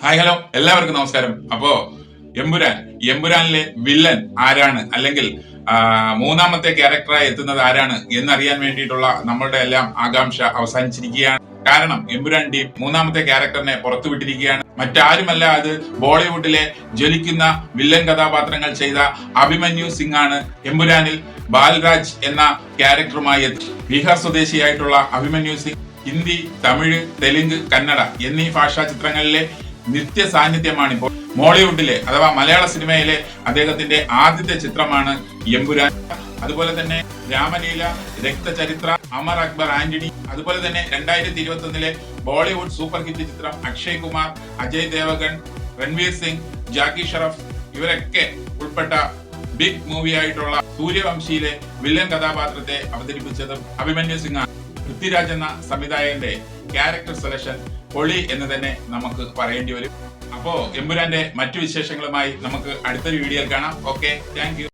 Hi hello എല്ലാവർക്കും നമസ്കാരം. അപ്പോ എമ്പുരാനിലെ വില്ലൻ ആരാണ്, അല്ലെങ്കിൽ മൂന്നാമത്തെ ക്യാരക്ടറായി എത്തുന്നത് ആരാണ് എന്നറിയാൻ വേണ്ടിയിട്ടുള്ള നമ്മളുടെ എല്ലാം ആകാംക്ഷ അവസാനിച്ചിരിക്കുകയാണ്. കാരണം എമ്പുരാൻ ടീം മൂന്നാമത്തെ ക്യാരക്ടറിനെ പുറത്തുവിട്ടിരിക്കുകയാണ്. മറ്റാരുമല്ല, അത് ബോളിവുഡിലെ ജ്വലിക്കുന്ന വില്ലൻ കഥാപാത്രങ്ങൾ ചെയ്ത അഭിമന്യു സിംഗ് ആണ്. എമ്പുരാനിൽ ബാൽരാജ് എന്ന ക്യാരക്ടറുമായി ബീഹാർ സ്വദേശിയായിട്ടുള്ള അഭിമന്യു സിംഗ് ഹിന്ദി, തമിഴ്, തെലുങ്ക്, കന്നഡ എന്നീ ഭാഷാ ചിത്രങ്ങളിലെ നിത്യ സാന്നിധ്യമാണ്. ഇപ്പോൾ മോളിവുഡിലെ അഥവാ മലയാള സിനിമയിലെ അദ്ദേഹത്തിന്റെ ആദ്യത്തെ ചിത്രമാണ് എമ്പുരാൻ. അതുപോലെ തന്നെ രാമലീല, രക്തചരിത്ര, അമർ അക്ബർ ആന്റണി, അതുപോലെ തന്നെ 2021 ബോളിവുഡ് സൂപ്പർ ഹിറ്റ് ചിത്രം അക്ഷയ് കുമാർ, അജയ് ദേവഗൺ, രൺവീർ സിംഗ്, ജാക്കി ഷറഫ് ഇവരൊക്കെ ഉൾപ്പെട്ട ബിഗ് മൂവി ആയിട്ടുള്ള സൂര്യവംശിയിലെ വില്ലൻ കഥാപാത്രത്തെ അവതരിപ്പിച്ചത് അഭിമന്യു സിംഗ് ആണ്. പൃഥ്വിരാജ് എന്ന സംവിധായകന്റെ ക്യാരക്ടർ സെലക്ഷൻ പൊളി എന്ന് തന്നെ നമുക്ക് പറയേണ്ടി വരും. അപ്പോ എമ്പുരാന്റെ മറ്റു വിശേഷങ്ങളുമായി നമുക്ക് അടുത്തൊരു വീഡിയോയിൽ കാണാം. Okay, thank you.